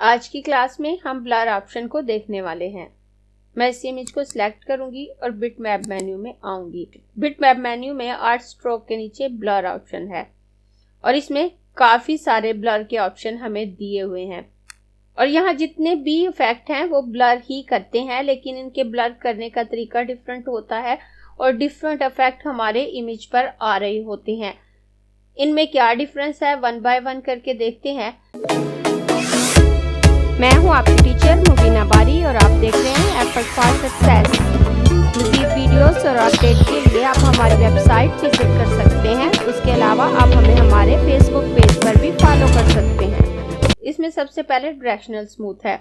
आज की क्लास में हम ब्लर ऑप्शन को देखने वाले हैं। मैं इस इमेज को सिलेक्ट करूंगी और बिटमैप मेन्यू में आऊंगी। बिटमैप मेन्यू में आर्ट स्ट्रोक के नीचे ब्लर ऑप्शन है और इसमें काफी सारे ब्लर के ऑप्शन हमें दिए हुए हैं और यहाँ जितने भी इफेक्ट हैं वो ब्लर ही करते हैं, लेकिन इनके ब्लर करने का तरीका डिफरेंट होता है और डिफरेंट इफेक्ट हमारे इमेज पर आ रहे होते हैं। इनमें क्या डिफरेंस है वन बाय वन करके देखते हैं। मैं हूं आपकी टीचर मुबीना बारी और आप देख रहे हैं एफर्ट फॉर सक्सेस। मज़ीद वीडियोस और अपडेट के लिए आप हमारी वेबसाइट विजिट कर सकते हैं। उसके अलावा आप हमें हमारे फेसबुक पेज पर भी फॉलो कर सकते हैं। इसमें सबसे पहले डायरेक्शनल स्मूथ है,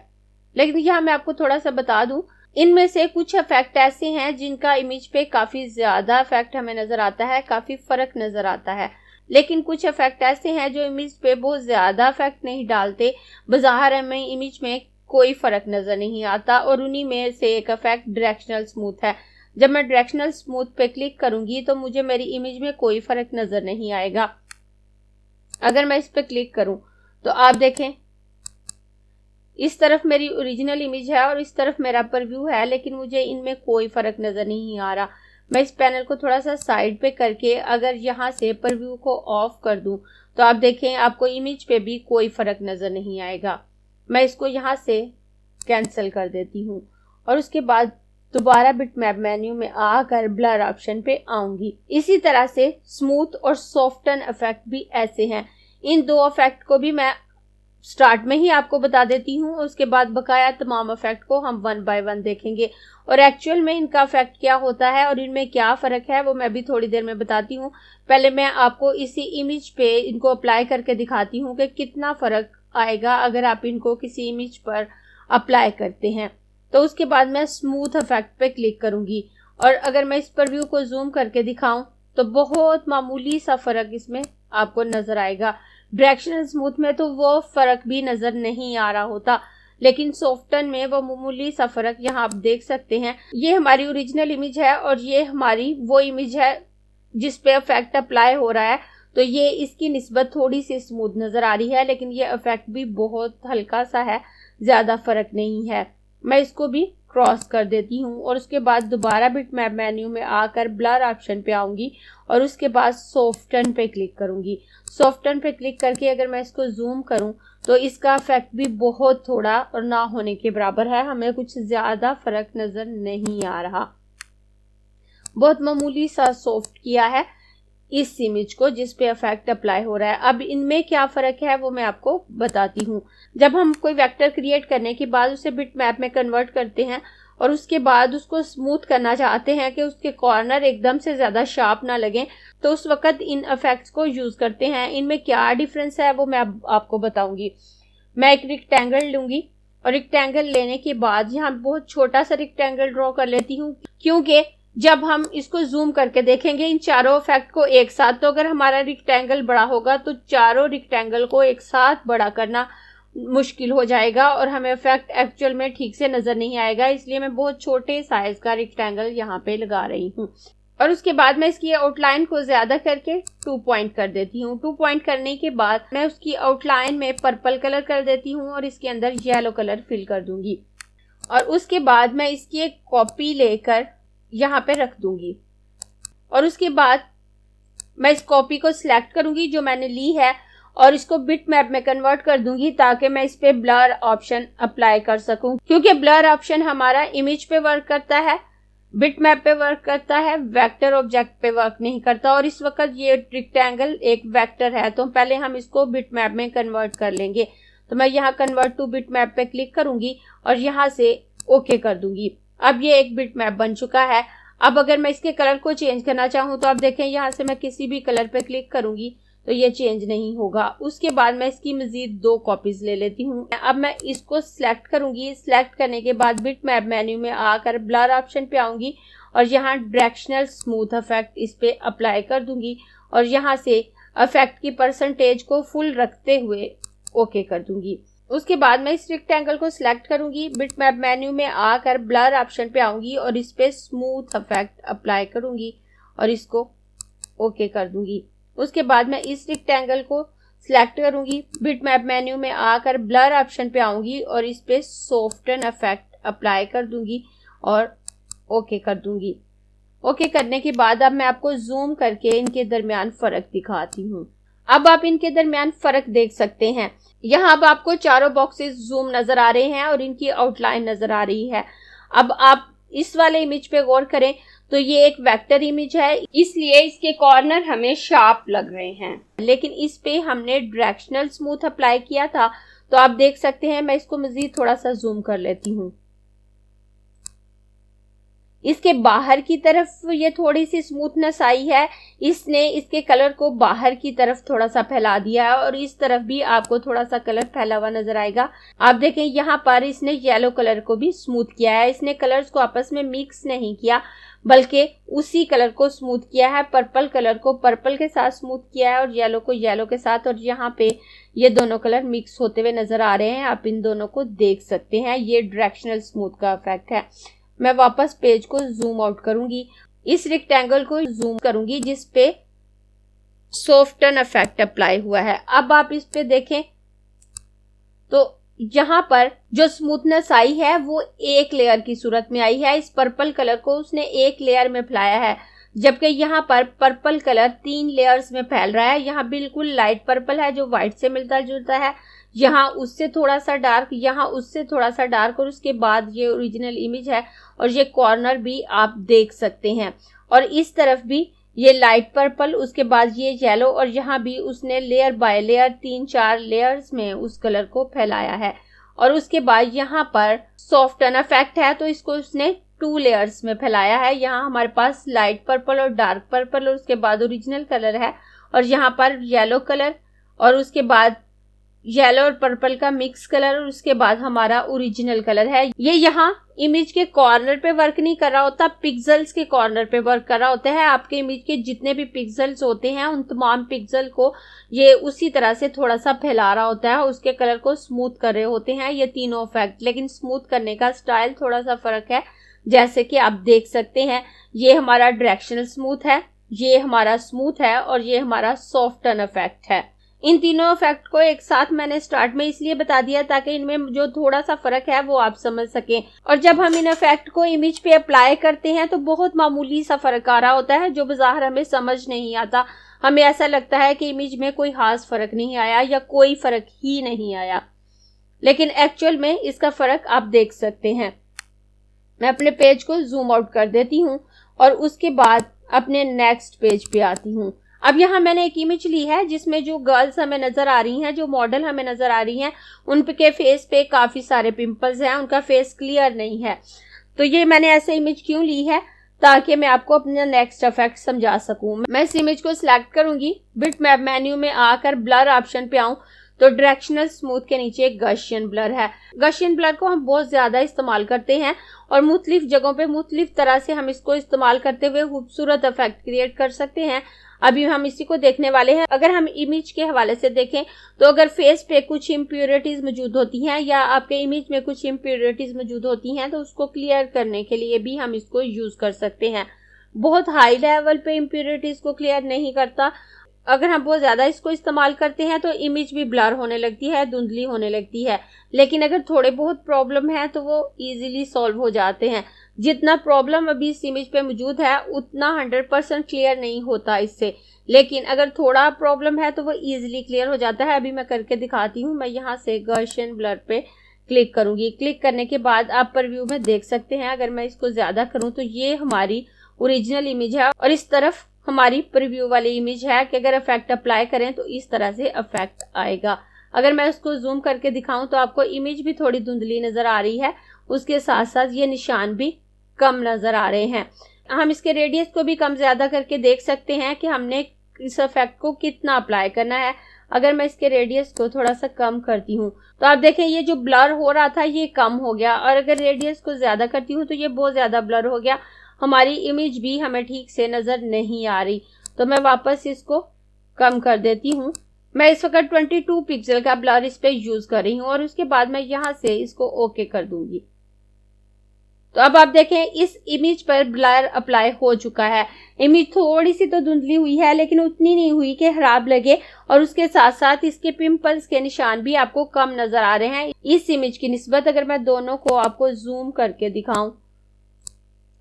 लेकिन यहाँ मैं आपको थोड़ा सा बता दूं, इनमें से कुछ इफेक्ट ऐसे हैं जिनका इमेज पे काफी ज्यादा इफेक्ट हमें नजर आता है, काफी फर्क नजर आता है, लेकिन कुछ इफेक्ट ऐसे हैं जो इमेज पे बहुत ज्यादा इफेक्ट नहीं डालते। बाहर हमें इमेज में कोई फर्क नजर नहीं आता और उन्हीं में से एक इफेक्ट डायरेक्शनल स्मूथ है। जब मैं डायरेक्शनल स्मूथ पे क्लिक करूंगी तो मुझे मेरी इमेज में कोई फर्क नजर नहीं आएगा। अगर मैं इस पे क्लिक करूं तो आप देखें इस तरफ मेरी ओरिजिनल इमेज है और इस तरफ मेरा प्रीव्यू है, लेकिन मुझे इनमें कोई फर्क नजर नहीं आ रहा। मैं इस पैनल को थोड़ा सा साइड पे करके अगर यहाँ से प्रीव्यू को ऑफ कर दूं तो आप देखें आपको इमेज पे भी कोई फर्क नजर नहीं आएगा। मैं इसको यहाँ से कैंसिल कर देती हूँ और उसके बाद दोबारा बिटमैप मेन्यू में आकर ब्लर ऑप्शन पे आऊंगी। इसी तरह से स्मूथ और सॉफ्टन इफेक्ट भी ऐसे हैं। इन दो इफेक्ट को भी मैं स्टार्ट में ही आपको बता देती हूँ, उसके बाद बकाया तमाम इफेक्ट को हम वन बाय वन देखेंगे और एक्चुअल में इनका इफेक्ट क्या होता है और इनमें क्या फर्क है वो मैं भी थोड़ी देर में बताती हूँ। पहले मैं आपको इसी इमेज पे इनको अप्लाई करके दिखाती हूँ कि कितना फर्क आएगा अगर आप इनको किसी इमेज पर अप्लाई करते हैं। तो उसके बाद मैं स्मूथ इफेक्ट पे क्लिक करूंगी और अगर मैं इस प्रीव्यू को जूम करके दिखाऊं तो बहुत मामूली सा फर्क इसमें आपको नजर आएगा। डायरेक्शनल स्मूथ में तो वो फर्क भी नजर नहीं आ रहा होता, लेकिन सॉफ्टन में वो मामूली सा फर्क यहाँ आप देख सकते हैं। ये हमारी ओरिजिनल इमेज है और ये हमारी वो इमेज है जिस पे इफेक्ट अप्लाई हो रहा है, तो ये इसकी निस्बत थोड़ी सी स्मूथ नजर आ रही है, लेकिन ये इफेक्ट भी बहुत हल्का सा है, ज्यादा फर्क नहीं है। मैं इसको भी क्रॉस कर देती हूँ और उसके बाद दोबारा बिटमैप मेन्यू में आकर ब्लर ऑप्शन पे आऊंगी और उसके बाद सॉफ्टन पे क्लिक करूंगी। सॉफ्टन पे क्लिक करके अगर मैं इसको जूम करूं तो इसका इफेक्ट भी बहुत थोड़ा और ना होने के बराबर है, हमें कुछ ज्यादा फर्क नजर नहीं आ रहा। बहुत मामूली सा सॉफ्ट किया है इस इमेज को जिस पे इफेक्ट अप्लाई हो रहा है। अब इनमें क्या फर्क है वो मैं आपको बताती हूँ। जब हम कोई वेक्टर क्रिएट करने के बाद उसे बिटमैप में कन्वर्ट करते हैं और उसके बाद उसको स्मूथ करना चाहते हैं कि उसके कॉर्नर एकदम से ज्यादा शार्प ना लगे, तो उस वक्त इन इफेक्ट्स को यूज करते हैं। इनमें क्या डिफरेंस है वो मैं आपको बताऊंगी। मैं एक रेक्टेंगल लूंगी और रेक्टेंगल लेने के बाद यहाँ बहुत छोटा सा रेक्टेंगल ड्रॉ कर लेती हूँ, क्योंकि जब हम इसको जूम करके देखेंगे इन चारों इफेक्ट को एक साथ, तो अगर हमारा रेक्टेंगल बड़ा होगा तो चारों रेक्टेंगल को एक साथ बड़ा करना मुश्किल हो जाएगा और हमें इफेक्ट एक्चुअल में ठीक से नजर नहीं आएगा। इसलिए मैं बहुत छोटे साइज का रेक्टेंगल यहाँ पे लगा रही हूँ और उसके बाद मैं इसकी आउटलाइन को ज्यादा करके 2 पॉइंट कर देती हूँ। 2 पॉइंट करने के बाद मैं उसकी आउटलाइन में पर्पल कलर कर देती हूँ और इसके अंदर येलो कलर फिल कर दूंगी और उसके बाद मैं इसकी एक कॉपी लेकर यहाँ पे रख दूंगी और उसके बाद मैं इस कॉपी को सिलेक्ट करूंगी जो मैंने ली है और इसको बिटमैप में कन्वर्ट कर दूंगी ताकि मैं इस पे ब्लर ऑप्शन अप्लाई कर सकूं, क्योंकि ब्लर ऑप्शन हमारा इमेज पे वर्क करता है, बिटमैप पे वर्क करता है, वेक्टर ऑब्जेक्ट पे वर्क नहीं करता। और इस वक्त ये रेक्टेंगल एक वेक्टर है तो पहले हम इसको बिटमैप में कन्वर्ट कर लेंगे। तो मैं यहाँ कन्वर्ट टू बिटमैप पे क्लिक करूंगी और यहाँ से ओके कर दूंगी। अब ये एक बिटमैप बन चुका है। अब अगर मैं इसके कलर को चेंज करना चाहूँ तो आप देखें यहाँ से मैं किसी भी कलर पे क्लिक करूंगी तो ये चेंज नहीं होगा। उसके बाद मैं इसकी मजीद 2 कॉपीज ले लेती हूँ। अब मैं इसको सिलेक्ट करूंगी। सिलेक्ट करने के बाद बिटमैप मेन्यू में आकर ब्लर ऑप्शन पे आऊंगी और यहाँ डायरेक्शनल स्मूथ इफेक्ट इस पे अप्लाई कर दूंगी और यहाँ से इफेक्ट की परसेंटेज को फुल रखते हुए ओके कर दूंगी। उसके बाद मैं इस रेक्टेंगल को सिलेक्ट करूंगी, बिटमैप मेन्यू में आकर ब्लर ऑप्शन पे आऊंगी और इस पे स्मूथ इफेक्ट अप्लाई करूंगी और इसको ओके कर दूंगी। उसके बाद मैं इस रेक्टेंगल को सिलेक्ट करूंगी, बिटमैप मेन्यू में आकर ब्लर ऑप्शन पे आऊंगी और इस पे सॉफ्टन इफेक्ट अप्लाई कर दूंगी और ओके कर दूंगी। ओके करने के बाद अब मैं आपको जूम करके इनके दरमियान फर्क दिखाती हूँ। अब आप इनके दरमियान फर्क देख सकते हैं। यहाँ अब आपको चारों बॉक्सेस जूम नजर आ रहे हैं और इनकी आउटलाइन नजर आ रही है। अब आप इस वाले इमेज पे गौर करें तो ये एक वेक्टर इमेज है, इसलिए इसके कॉर्नर हमें शार्प लग रहे हैं, लेकिन इस पे हमने डायरेक्शनल स्मूथ अप्लाई किया था। तो आप देख सकते हैं, मैं इसको मजीद थोड़ा सा जूम कर लेती हूँ। इसके बाहर की तरफ ये थोड़ी सी स्मूथनेस आई है, इसने इसके कलर को बाहर की तरफ थोड़ा सा फैला दिया है और इस तरफ भी आपको थोड़ा सा कलर फैला हुआ नजर आएगा। आप देखें यहाँ पर इसने येलो कलर को भी स्मूथ किया है, इसने कलर्स को आपस में मिक्स नहीं किया बल्कि उसी कलर को स्मूथ किया है। पर्पल कलर को पर्पल के साथ स्मूथ किया है और येलो को येलो के साथ, और यहाँ पे ये दोनों कलर मिक्स होते हुए नजर आ रहे हैं। आप इन दोनों को देख सकते हैं, ये डायरेक्शनल स्मूथ का इफेक्ट है। मैं वापस पेज को जूम आउट करूंगी, इस रेक्टेंगल को जूम करूंगी जिस पे सॉफ्टन इफेक्ट अप्लाई हुआ है। अब आप इस पे देखें तो यहाँ पर जो स्मूथनेस आई है वो एक लेयर की सूरत में आई है। इस पर्पल कलर को उसने एक लेयर में फैलाया है, जबकि यहाँ पर पर्पल कलर 3 लेयर्स में फैल रहा है। यहाँ बिल्कुल लाइट पर्पल है जो व्हाइट से मिलता जुलता है, यहाँ उससे थोड़ा सा डार्क, यहाँ उससे थोड़ा सा डार्क, और उसके बाद ये ओरिजिनल इमेज है और ये कॉर्नर भी आप देख सकते हैं। और इस तरफ भी ये लाइट पर्पल, उसके बाद ये येलो, और यहाँ भी उसने लेयर बाय लेयर 3-4 लेयर्स में उस कलर को फैलाया है। और उसके बाद यहाँ पर सॉफ्टन इफेक्ट है तो इसको उसने 2 लेयर्स में फैलाया है। यहाँ हमारे पास लाइट पर्पल और डार्क पर्पल और उसके बाद ओरिजिनल कलर है, और यहाँ पर येलो कलर और उसके बाद येलो और पर्पल का मिक्स कलर और उसके बाद हमारा ओरिजिनल कलर है। ये यहाँ इमेज के कॉर्नर पे वर्क नहीं कर रहा होता, पिक्सेल्स के कॉर्नर पे वर्क कर रहा होता है। आपके इमेज के जितने भी पिक्सेल्स होते हैं उन तमाम पिक्सल को ये उसी तरह से थोड़ा सा फैला रहा होता है, उसके कलर को स्मूथ कर रहे होते हैं ये तीनों इफेक्ट। लेकिन स्मूथ करने का स्टाइल थोड़ा सा फर्क है, जैसे कि आप देख सकते हैं। ये हमारा डायरेक्शनल स्मूथ है, ये हमारा स्मूथ है और ये हमारा सॉफ्टन इफेक्ट है। इन तीनों इफेक्ट को एक साथ मैंने स्टार्ट में इसलिए बता दिया ताकि इनमें जो थोड़ा सा फर्क है वो आप समझ सकें। और जब हम इन इफेक्ट को इमेज पे अप्लाई करते हैं तो बहुत मामूली सा फर्क आ रहा होता है जो बाहर हमें समझ नहीं आता। हमें ऐसा लगता है कि इमेज में कोई खास फर्क नहीं आया या कोई फर्क ही नहीं आया, लेकिन एक्चुअल में इसका फर्क आप देख सकते हैं। मैं अपने पेज को जूम आउट कर देती हूँ और उसके बाद अपने नेक्स्ट पेज पे आती हूँ। अब यहाँ मैंने एक इमेज ली है जिसमें जो गर्ल्स हमें नजर आ रही हैं, जो मॉडल हमें नजर आ रही हैं, उनके फेस पे काफी सारे पिंपल्स हैं, उनका फेस क्लियर नहीं है। तो ये मैंने ऐसे इमेज क्यों ली है, ताकि मैं आपको अपना नेक्स्ट इफेक्ट समझा सकूं। मैं इस इमेज को सिलेक्ट करूंगी, बिटमैप मेन्यू में आकर ब्लर ऑप्शन पे आऊं तो डायरेक्शनल स्मूथ के नीचे एक गशियन ब्लर है। गशियन ब्लर को हम बहुत ज्यादा इस्तेमाल करते हैं और मुख्तलिफ जगहों पे मुख्तलिफ तरह से हम इसको इस्तेमाल करते हुए खूबसूरत इफेक्ट क्रिएट कर सकते हैं। अभी हम इसी को देखने वाले हैं। अगर हम इमेज के हवाले से देखें तो अगर फेस पे कुछ इम्प्योरिटीज मौजूद होती हैं या आपके इमेज में कुछ इम्प्योरिटीज मौजूद होती हैं तो उसको क्लियर करने के लिए भी हम इसको यूज कर सकते हैं। बहुत हाई लेवल पे इम्प्योरिटीज को क्लियर नहीं करता। अगर हम बहुत ज्यादा इसको इस्तेमाल करते हैं तो इमेज भी ब्लर होने लगती है, धुंधली होने लगती है। लेकिन अगर थोड़े बहुत प्रॉब्लम है तो वो इजीली सॉल्व हो जाते हैं। जितना प्रॉब्लम अभी इस इमेज पे मौजूद है उतना 100% क्लियर नहीं होता इससे, लेकिन अगर थोड़ा प्रॉब्लम है तो वो इजीली क्लियर हो जाता है। अभी मैं करके दिखाती हूँ। मैं यहाँ से गशियन ब्लर पे क्लिक करूंगी। क्लिक करने के बाद आप प्रीव्यू में देख सकते हैं, अगर मैं इसको ज्यादा करूँ तो ये हमारी ओरिजिनल इमेज है और इस तरफ हमारी प्रीव्यू वाली इमेज है कि अगर इफेक्ट अप्लाई करें तो इस तरह से इफेक्ट आएगा। अगर मैं उसको जूम करके दिखाऊं तो आपको इमेज भी थोड़ी धुंधली नजर आ रही है, उसके साथ साथ ये निशान भी कम नजर आ रहे हैं। हम इसके रेडियस को भी कम ज्यादा करके देख सकते हैं कि हमने इस इफेक्ट को कितना अप्लाई करना है। अगर मैं इसके रेडियस को थोड़ा सा कम करती हूँ तो आप देखें ये जो ब्लर हो रहा था ये कम हो गया, और अगर रेडियस को ज्यादा करती हूँ तो ये बहुत ज्यादा ब्लर हो गया। हमारी इमेज भी हमें ठीक से नजर नहीं आ रही। तो मैं वापस इसको कम कर देती हूँ। मैं इस वक्त 22 पिक्सल का ब्लर इस पे यूज कर रही हूँ और उसके बाद मैं यहाँ से इसको ओके कर दूंगी। तो अब आप देखें इस इमेज पर ब्लर अप्लाई हो चुका है। इमेज थोड़ी सी तो धुंधली हुई है लेकिन उतनी नहीं हुई कि खराब लगे, और उसके साथ साथ इसके पिंपल्स के निशान भी आपको कम नजर आ रहे हैं इस इमेज की निस्बत। अगर मैं दोनों को आपको जूम करके दिखाऊं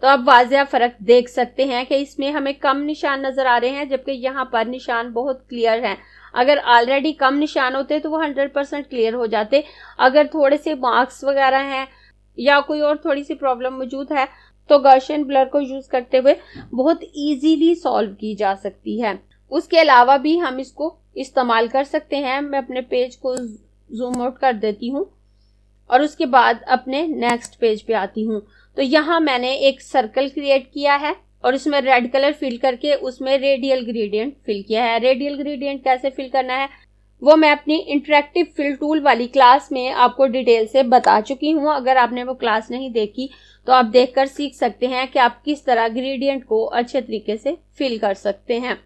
तो आप वाज़ेह फर्क देख सकते हैं कि इसमें हमें कम निशान नजर आ रहे हैं, जबकि यहाँ पर निशान बहुत क्लियर हैं। अगर ऑलरेडी कम निशान होते तो वो 100% क्लियर हो जाते। अगर थोड़े से मार्क्स वगैरह हैं या कोई और थोड़ी सी प्रॉब्लम मौजूद है तो गॉसियन ब्लर को यूज करते हुए बहुत इजीली सॉल्व की जा सकती है। उसके अलावा भी हम इसको इस्तेमाल कर सकते हैं। मैं अपने पेज को जूम आउट कर देती हूँ और उसके बाद अपने नेक्स्ट पेज पे आती हूँ। तो यहाँ मैंने एक सर्कल क्रिएट किया है और उसमें रेड कलर फिल करके उसमें रेडियल ग्रेडियंट फिल किया है। रेडियल ग्रेडियंट कैसे फिल करना है वो मैं अपनी इंटरेक्टिव फिल टूल वाली क्लास में आपको डिटेल से बता चुकी हूँ। अगर आपने वो क्लास नहीं देखी तो आप देखकर सीख सकते हैं कि आप किस तरह ग्रेडियंट को अच्छे तरीके से फिल कर सकते हैं।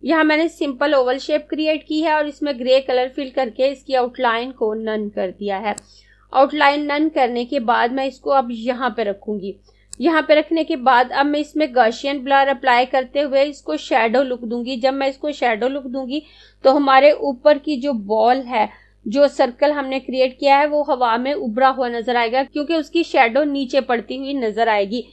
यहाँ मैंने सिंपल ओवल शेप क्रिएट की है और इसमें ग्रे कलर फिल करके इसकी आउटलाइन को नन कर दिया है। आउटलाइन नन करने के बाद मैं इसको अब यहाँ पे रखूंगी। यहाँ पे रखने के बाद अब मैं इसमें गॉसियन ब्लर अप्लाई करते हुए इसको शैडो लुक दूंगी। जब मैं इसको शैडो लुक दूंगी तो हमारे ऊपर की जो बॉल है, जो सर्कल हमने क्रिएट किया है, वो हवा में उभरा हुआ नजर आएगा क्योंकि उसकी शैडो नीचे पड़ती हुई नजर आएगी।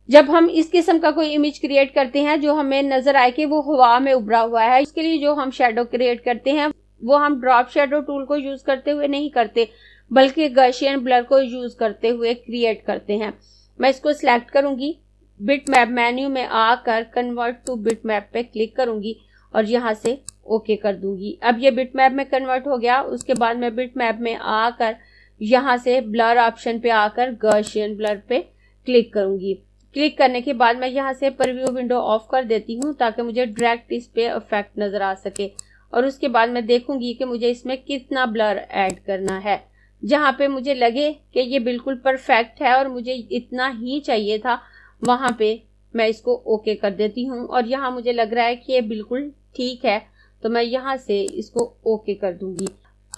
जब हम इस किस्म का कोई इमेज क्रिएट करते हैं जो हमें नजर आए कि वो हवा में उभरा हुआ है, इसके लिए जो हम शैडो क्रिएट करते हैं वो हम ड्रॉप शैडो टूल को यूज करते हुए नहीं करते, बल्कि गॉसियन ब्लर को यूज करते हुए क्रिएट करते हैं। मैं इसको सिलेक्ट करूंगी, बिट मैप मेन्यू में आकर कन्वर्ट टू बिट मैप पे क्लिक करूंगी और यहाँ से ओके कर दूंगी। अब ये बिट मैप में कन्वर्ट हो गया। उसके बाद मैं बिट मैप में आकर यहाँ से ब्लर ऑप्शन पे आकर गॉसियन ब्लर पे क्लिक करूंगी। क्लिक करने के बाद मैं यहाँ से प्रीव्यू विंडो ऑफ कर देती हूँ ताकि मुझे डायरेक्ट इस पे इफेक्ट नजर आ सके। और उसके बाद मैं देखूंगी कि मुझे इसमें कितना ब्लर ऐड करना है। जहाँ पे मुझे लगे कि ये बिल्कुल परफेक्ट है और मुझे इतना ही चाहिए था, वहां पे मैं इसको ओके कर देती हूँ। और यहाँ मुझे लग रहा है कि ये बिल्कुल ठीक है तो मैं यहाँ से इसको ओके कर दूंगी।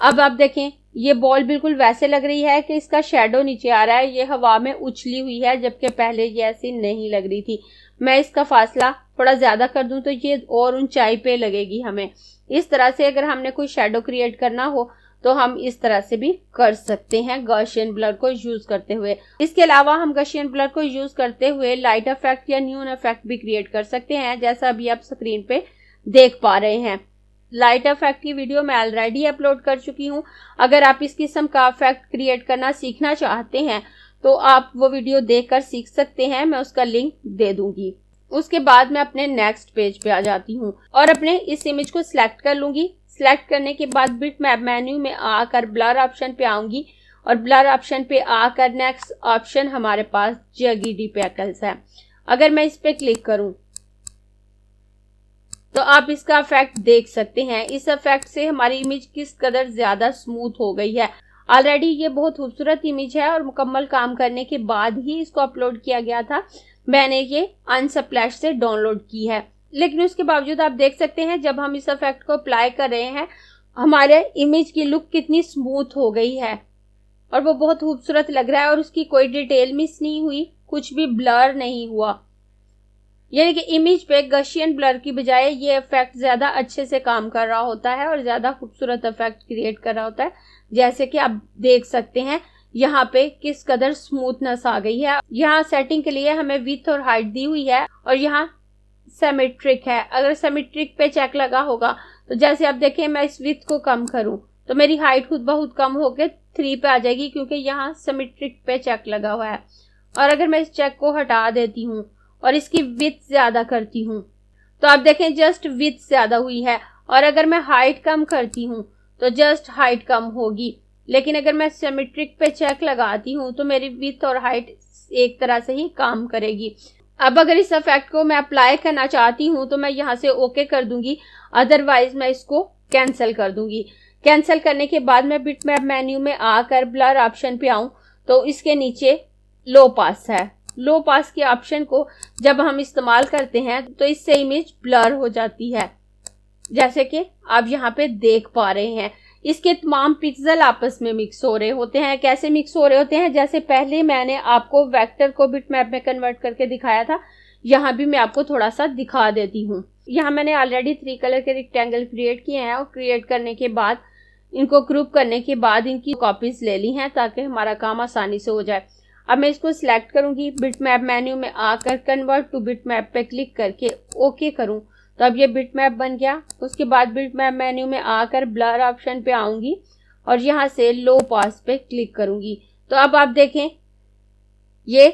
अब आप देखें ये बॉल बिल्कुल वैसे लग रही है कि इसका शैडो नीचे आ रहा है, ये हवा में उछली हुई है, जबकि पहले ये ऐसी नहीं लग रही थी। मैं इसका फासला थोड़ा ज्यादा कर दूं तो ये और ऊंचाई पे लगेगी हमें। इस तरह से अगर हमने कोई शैडो क्रिएट करना हो तो हम इस तरह से भी कर सकते हैं गॉसियन ब्लर को यूज करते हुए। इसके अलावा हम गॉसियन ब्लर को यूज करते हुए लाइट इफेक्ट या न्यून इफेक्ट भी क्रिएट कर सकते हैं, जैसा अभी आप स्क्रीन पे देख पा रहे हैं। लाइट इफेक्ट की वीडियो मैं ऑलरेडी अपलोड कर चुकी हूँ। अगर आप इस किस्म का इफेक्ट क्रिएट करना सीखना चाहते हैं तो आप वो वीडियो देखकर सीख सकते हैं, मैं उसका लिंक दे दूंगी। उसके बाद मैं अपने नेक्स्ट पेज पे आ जाती हूँ और अपने इस इमेज को सिलेक्ट कर लूंगी। सिलेक्ट करने के बाद बिट मैप मेन्यू में आकर ब्लर ऑप्शन पे आऊंगी और ब्लर ऑप्शन पे आकर नेक्स्ट ऑप्शन हमारे पास जगी डिपेकल्स है। अगर मैं इस पे क्लिक करूं तो आप इसका इफेक्ट देख सकते हैं। इस इफेक्ट से हमारी इमेज किस कदर ज्यादा स्मूथ हो गई है। ऑलरेडी ये बहुत खूबसूरत इमेज है और मुकम्मल काम करने के बाद ही इसको अपलोड किया गया था। मैंने ये अनस्प्लैश से डाउनलोड की है, लेकिन उसके बावजूद आप देख सकते हैं जब हम इस इफेक्ट को अप्लाई कर रहे हैं हमारे इमेज की लुक कितनी स्मूथ हो गई है और वो बहुत खूबसूरत लग रहा है और उसकी कोई डिटेल मिस नहीं हुई, कुछ भी ब्लर नहीं हुआ। यानी कि इमेज पे गॉसियन ब्लर की बजाय ये इफेक्ट ज्यादा अच्छे से काम कर रहा होता है और ज्यादा खूबसूरत इफेक्ट क्रिएट कर रहा होता है। जैसे कि आप देख सकते हैं यहाँ पे किस कदर स्मूथनेस आ गई है। यहाँ सेटिंग के लिए हमें विड्थ और हाइट दी हुई है और यहाँ सिमेट्रिक है। अगर सिमेट्रिक पे चेक लगा होगा तो जैसे आप देखें मैं इस विड्थ को कम करूं तो मेरी हाइट खुद बहुत कम होकर 3 पे आ जाएगी क्योंकि यहाँ सिमेट्रिक पे चेक लगा हुआ है। और अगर मैं इस चेक को हटा देती हूँ और इसकी विड्थ ज्यादा करती हूँ तो आप देखें जस्ट विड्थ ज्यादा हुई है। और अगर मैं हाइट कम करती हूँ तो जस्ट हाइट कम होगी। लेकिन अगर मैं सिमेट्रिक पे चेक लगाती हूँ तो मेरी विड्थ और हाइट एक तरह से ही काम करेगी। अब अगर इस इफेक्ट को मैं अप्लाई करना चाहती हूँ तो मैं यहाँ से ओके कर दूंगी, अदरवाइज मैं इसको कैंसिल कर दूंगी। कैंसिल करने के बाद मैं बिट मैप मेन्यू में आकर ब्लर ऑप्शन पे आऊं तो इसके नीचे लो पास है। लो पास के ऑप्शन को जब हम इस्तेमाल करते हैं तो इससे इमेज ब्लर हो जाती है, जैसे कि आप यहाँ पे देख पा रहे हैं। इसके तमाम पिक्सल आपस में मिक्स हो रहे होते हैं। कैसे मिक्स हो रहे होते हैं, जैसे पहले मैंने आपको वेक्टर को बिटमैप में कन्वर्ट करके दिखाया था, यहाँ भी मैं आपको थोड़ा सा दिखा देती हूँ। यहाँ मैंने ऑलरेडी 3 कलर के रेक्टेंगल क्रिएट किए हैं और क्रिएट करने के बाद इनको ग्रुप करने के बाद इनकी कॉपीज ले ली हैं ताकि हमारा काम आसानी से हो जाए। अब मैं इसको सिलेक्ट करूंगी, बिटमैप मेन्यू में आकर कन्वर्ट टू बिटमैप पे क्लिक करके ओके करूं तो अब ये बिटमैप बन गया। उसके बाद बिटमैप मेन्यू में आकर ब्लर ऑप्शन पे आऊंगी और यहाँ से लो पास पे क्लिक करूंगी तो अब आप देखें ये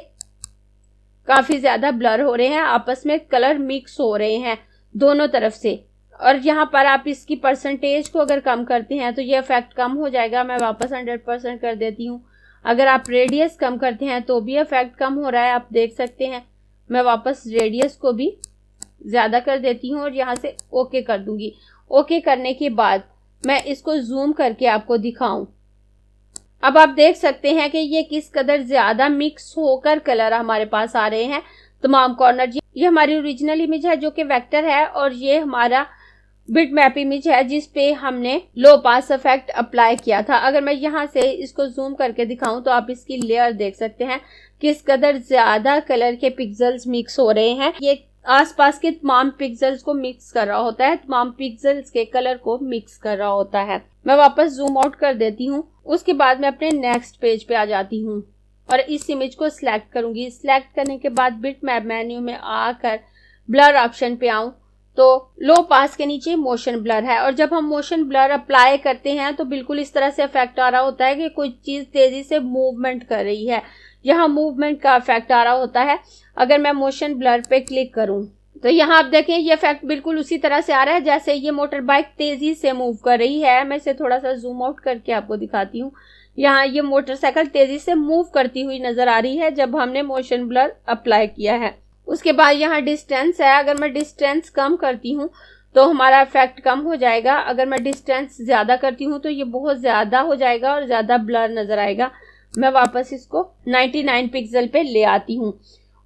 काफी ज्यादा ब्लर हो रहे हैं, आपस में कलर मिक्स हो रहे हैं दोनों तरफ से। और यहाँ पर आप इसकी परसेंटेज को अगर कम करते हैं तो ये इफेक्ट कम हो जाएगा। मैं वापस 100% कर देती हूँ। अगर आप रेडियस कम करते हैं तो भी इफेक्ट कम हो रहा है, आप देख सकते हैं। मैं वापस रेडियस को भी ज्यादा कर देती हूँ और यहाँ से ओके कर दूंगी। ओके करने के बाद मैं इसको जूम करके आपको दिखाऊं। अब आप देख सकते हैं कि ये किस कदर ज्यादा मिक्स होकर कलर हमारे पास आ रहे हैं तमाम कॉर्नर। ये हमारी ओरिजिनल इमेज है जो कि वेक्टर है और ये हमारा बिटमैप इमेज है जिस पे हमने लो पास इफेक्ट अप्लाई किया था। अगर मैं यहाँ से इसको जूम करके दिखाऊं तो आप इसकी लेयर देख सकते हैं किस कदर ज्यादा कलर के पिक्सेल्स मिक्स हो रहे हैं। ये आसपास के तमाम पिक्सेल्स को मिक्स कर रहा होता है, तमाम पिक्सेल्स के कलर को मिक्स कर रहा होता है। मैं वापस जूम आउट कर देती हूँ। उसके बाद मैं अपने नेक्स्ट पेज पे आ जाती हूँ और इस इमेज को सिलेक्ट करूंगी। सिलेक्ट करने के बाद बिटमैप मेन्यू में आकर ब्लर ऑप्शन पे आऊं तो लो पास के नीचे मोशन ब्लर है और जब हम मोशन ब्लर अप्लाई करते हैं तो बिल्कुल इस तरह से इफेक्ट आ रहा होता है कि कोई चीज तेजी से मूवमेंट कर रही है। यहाँ मूवमेंट का इफेक्ट आ रहा होता है। अगर मैं मोशन ब्लर पे क्लिक करूं तो यहाँ आप देखें ये इफेक्ट बिल्कुल उसी तरह से आ रहा है जैसे ये मोटर बाइक तेजी से मूव कर रही है। मैं इसे थोड़ा सा जूम आउट करके आपको दिखाती हूँ। यहाँ ये मोटरसाइकिल तेजी से मूव करती हुई नजर आ रही है जब हमने मोशन ब्लर अप्लाई किया है। उसके बाद यहाँ डिस्टेंस है। अगर मैं डिस्टेंस कम करती हूँ तो हमारा इफेक्ट कम हो जाएगा। अगर मैं डिस्टेंस ज्यादा करती हूँ तो ये बहुत ज्यादा हो जाएगा और ज्यादा ब्लर नजर आएगा। मैं वापस इसको 99 पिक्सल पे ले आती हूँ।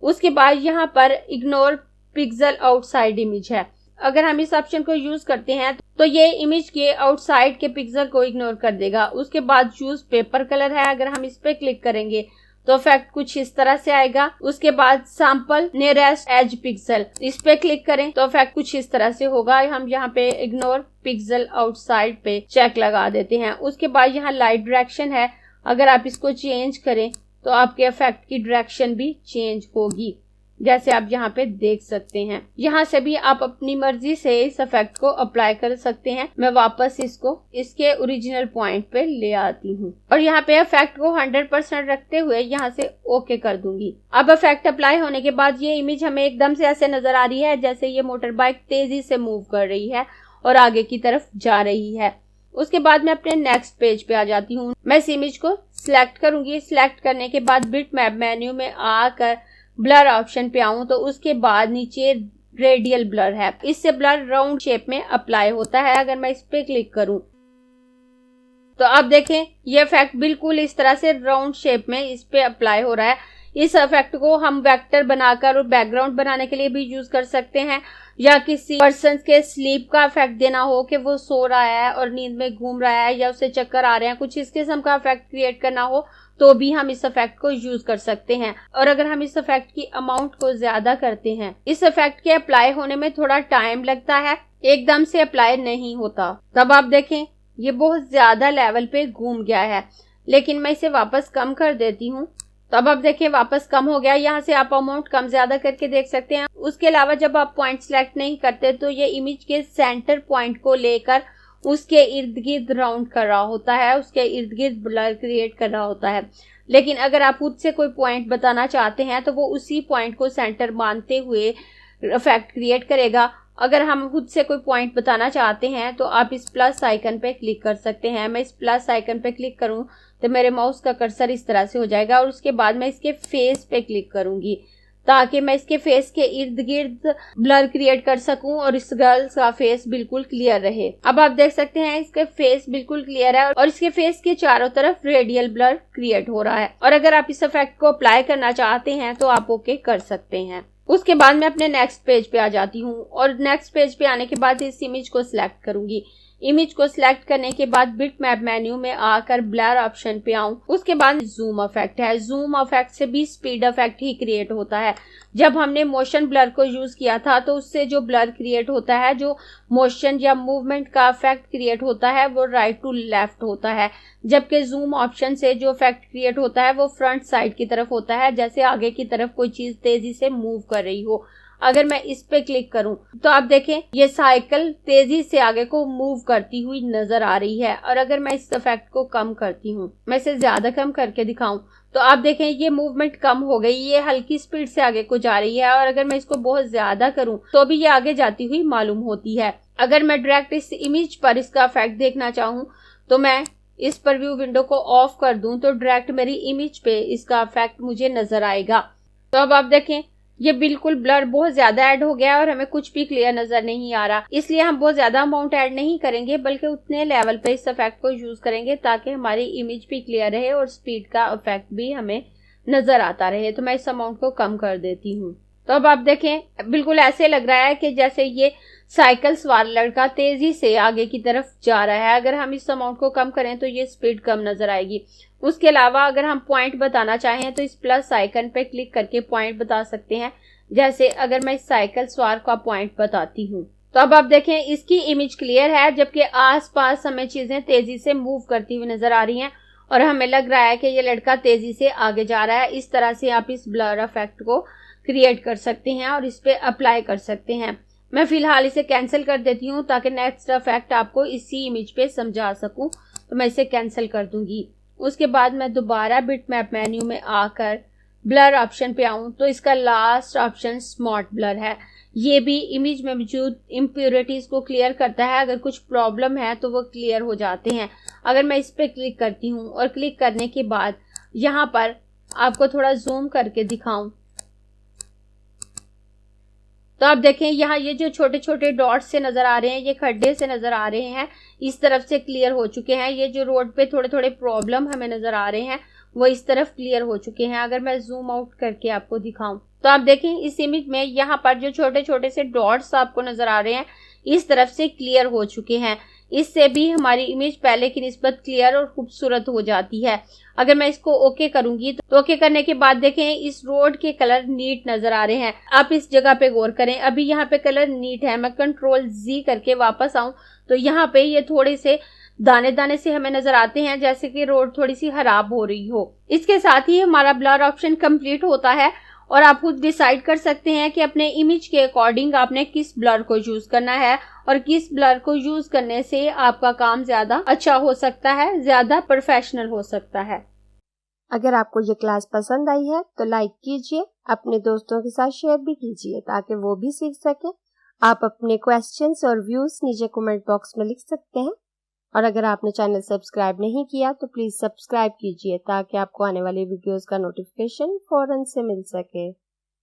उसके बाद यहाँ पर इग्नोर पिक्सल आउटसाइड इमेज है। अगर हम इस ऑप्शन को यूज करते हैं तो ये इमेज के आउटसाइड के पिक्सल को इग्नोर कर देगा। उसके बाद चूज पेपर कलर है। अगर हम इस पे क्लिक करेंगे तो इफेक्ट कुछ इस तरह से आएगा। उसके बाद सैंपल नियरेस्ट एज पिक्सल, इस पे क्लिक करें तो इफेक्ट कुछ इस तरह से होगा। हम यहाँ पे इग्नोर पिक्सल आउटसाइड पे चेक लगा देते हैं। उसके बाद यहाँ लाइट डायरेक्शन है। अगर आप इसको चेंज करें तो आपके इफेक्ट की डायरेक्शन भी चेंज होगी जैसे आप यहाँ पे देख सकते हैं। यहाँ से भी आप अपनी मर्जी से इस इफेक्ट को अप्लाई कर सकते हैं। मैं वापस इसको इसके ओरिजिनल पॉइंट पे ले आती हूँ और यहाँ पे इफेक्ट को 100% रखते हुए यहाँ से ओके कर दूंगी। अब इफेक्ट अप्लाई होने के बाद ये इमेज हमें एकदम से ऐसे नजर आ रही है जैसे ये मोटर बाइक तेजी से मूव कर रही है और आगे की तरफ जा रही है। उसके बाद मैं अपने नेक्स्ट पेज पे आ जाती हूँ। मैं इस इमेज को सिलेक्ट करूंगी। सिलेक्ट करने के बाद बिटमैप मेन्यू में आकर ब्लर ऑप्शन पे आऊं तो उसके बाद नीचे रेडियल ब्लर है। इससे ब्लर राउंड शेप में अप्लाई होता है। अगर मैं इस पे क्लिक करूं तो आप देखें ये इफेक्ट बिल्कुल इस तरह से राउंड शेप में इस पे अप्लाई हो रहा है। इस इफेक्ट को हम वेक्टर बनाकर और बैकग्राउंड बनाने के लिए भी यूज कर सकते हैं या किसी पर्सन के स्लीप का इफेक्ट देना हो कि वो सो रहा है और नींद में घूम रहा है या उसे चक्कर आ रहे हैं, कुछ इस किस्म का इफेक्ट क्रिएट करना हो तो भी हम इस इफेक्ट को यूज कर सकते हैं। और अगर हम इस इफेक्ट की अमाउंट को ज्यादा करते हैं, इस इफेक्ट के अप्लाई होने में थोड़ा टाइम लगता है, एकदम से अप्लाई नहीं होता। तब आप देखें ये बहुत ज्यादा लेवल पे घूम गया है। लेकिन मैं इसे वापस कम कर देती हूँ तब आप देखें वापस कम हो गया। यहाँ से आप अमाउंट कम ज्यादा करके देख सकते हैं। उसके अलावा जब आप पॉइंट सिलेक्ट नहीं करते तो ये इमेज के सेंटर पॉइंट को लेकर उसके इर्द गिर्द राउंड कर रहा होता है, उसके इर्द गिर्द ब्लर क्रिएट कर रहा होता है। लेकिन अगर आप खुद से कोई पॉइंट बताना चाहते हैं तो वो उसी पॉइंट को सेंटर मानते हुए इफेक्ट क्रिएट करेगा। अगर हम खुद से कोई पॉइंट बताना चाहते हैं तो आप इस प्लस आइकन पे क्लिक कर सकते हैं। मैं इस प्लस आइकन पे क्लिक करूं तो मेरे माउस का कर्सर इस तरह से हो जाएगा और उसके बाद मैं इसके फेस पे क्लिक करूंगी ताकि मैं इसके फेस के इर्द गिर्द ब्लर क्रिएट कर सकूं और इस गर्ल का फेस बिल्कुल क्लियर रहे। अब आप देख सकते हैं इसके फेस बिल्कुल क्लियर है और इसके फेस के चारों तरफ रेडियल ब्लर क्रिएट हो रहा है। और अगर आप इस इफेक्ट को अप्लाई करना चाहते हैं तो आप ओके कर सकते हैं। उसके बाद मैं अपने नेक्स्ट पेज पे आ जाती हूँ और नेक्स्ट पेज पे आने के बाद इस इमेज को सिलेक्ट करूंगी। इमेज को सिलेक्ट करने के बाद बिटमैप मेन्यू में आकर ब्लर ऑप्शन पे आऊं। उसके बाद जूम इफेक्ट है। जूम इफेक्ट से भी स्पीड इफेक्ट ही क्रिएट होता है। जब हमने मोशन ब्लर को यूज किया था तो उससे जो ब्लर क्रिएट होता है, जो मोशन या मूवमेंट का इफेक्ट क्रिएट होता है, वो राइट टू लेफ्ट होता है, जबकि जूम ऑप्शन से जो इफेक्ट क्रिएट होता है वो फ्रंट साइड की तरफ होता है, जैसे आगे की तरफ कोई चीज तेजी से मूव कर रही हो। अगर मैं इस पे क्लिक करूं तो आप देखें ये साइकिल तेजी से आगे को मूव करती हुई नजर आ रही है। और अगर मैं इस इफेक्ट को कम करती हूं, मैं इसे ज्यादा कम करके दिखाऊं, तो आप देखें ये मूवमेंट कम हो गई, ये हल्की स्पीड से आगे को जा रही है। और अगर मैं इसको बहुत ज्यादा करूं तो भी ये आगे जाती हुई मालूम होती है। अगर मैं डायरेक्ट इस इमेज पर इसका इफेक्ट देखना चाहूं तो मैं इस प्रीव्यू विंडो को ऑफ कर दूं तो डायरेक्ट मेरी इमेज पे इसका इफेक्ट मुझे नजर आएगा। तो अब आप देखें ये बिल्कुल ब्लर बहुत ज्यादा ऐड हो गया है और हमें कुछ भी क्लियर नजर नहीं आ रहा। इसलिए हम बहुत ज्यादा अमाउंट ऐड नहीं करेंगे, बल्कि उतने लेवल पे इस इफेक्ट को यूज करेंगे ताकि हमारी इमेज भी क्लियर रहे और स्पीड का इफेक्ट भी हमें नजर आता रहे। तो मैं इस अमाउंट को कम कर देती हूँ। तो अब आप देखें बिल्कुल ऐसे लग रहा है कि जैसे ये साइकिल सवार लड़का तेजी से आगे की तरफ जा रहा है। अगर हम इस अमाउंट को कम करें तो ये स्पीड कम नजर आएगी। उसके अलावा अगर हम पॉइंट बताना चाहें तो इस प्लस आइकन पे क्लिक करके पॉइंट बता सकते हैं। जैसे अगर मैं इस साइकिल सवार का पॉइंट बताती हूँ तो अब आप देखें इसकी इमेज क्लियर है, जबकि आसपास हमें चीजें तेजी से मूव करती हुई नजर आ रही हैं और हमें लग रहा है कि ये लड़का तेजी से आगे जा रहा है। इस तरह से आप इस ब्लर इफेक्ट को क्रिएट कर सकते हैं और इस पे अप्लाई कर सकते हैं। मैं फिलहाल इसे कैंसिल कर देती हूँ ताकि नेक्स्ट इफेक्ट आपको इसी इमेज पे समझा सकूं। तो मैं इसे कैंसिल कर दूंगी। उसके बाद मैं दोबारा बिटमैप मेन्यू में आकर ब्लर ऑप्शन पे आऊं तो इसका लास्ट ऑप्शन स्मार्ट ब्लर है। ये भी इमेज में मौजूद इम्प्योरिटीज को क्लियर करता है। अगर कुछ प्रॉब्लम है तो वो क्लियर हो जाते हैं। अगर मैं इस पे क्लिक करती हूँ और क्लिक करने के बाद यहाँ पर आपको थोड़ा जूम करके दिखाऊं तो आप देखें यहाँ ये जो छोटे छोटे डॉट्स से नजर आ रहे हैं, ये खड्डे से नजर आ रहे हैं, इस तरफ से क्लियर हो चुके हैं। ये जो रोड पे थोड़े थोड़े प्रॉब्लम हमें नजर आ रहे हैं वो इस तरफ क्लियर हो चुके हैं। अगर मैं जूम आउट करके आपको दिखाऊं तो आप देखें इस इमेज में यहाँ पर जो छोटे छोटे से डॉट्स आपको नजर आ रहे हैं इस तरफ से क्लियर हो चुके हैं। इससे भी हमारी इमेज पहले की निस्बत क्लियर और खूबसूरत हो जाती है। अगर मैं इसको ओके करूंगी तो ओके करने के बाद देखें इस रोड के कलर नीट नजर आ रहे हैं। आप इस जगह पे गौर करें, अभी यहाँ पे कलर नीट है। मैं कंट्रोल जी करके वापस आऊं तो यहाँ पे ये थोड़े से दाने दाने से हमें नजर आते हैं, जैसे कि रोड थोड़ी सी खराब हो रही हो। इसके साथ ही हमारा ब्लर ऑप्शन कंप्लीट होता है और आप खुद डिसाइड कर सकते हैं कि अपने इमेज के अकॉर्डिंग आपने किस ब्लर को यूज करना है और किस ब्लर को यूज करने से आपका काम ज्यादा अच्छा हो सकता है, ज्यादा प्रोफेशनल हो सकता है। अगर आपको ये क्लास पसंद आई है तो लाइक कीजिए, अपने दोस्तों के साथ शेयर भी कीजिए ताकि वो भी सीख सके। आप अपने क्वेश्चंस और व्यूज नीचे कमेंट बॉक्स में लिख सकते हैं। और अगर आपने चैनल सब्सक्राइब नहीं किया तो प्लीज सब्सक्राइब कीजिए ताकि आपको आने वाली वीडियोस का नोटिफिकेशन फौरन से मिल सके।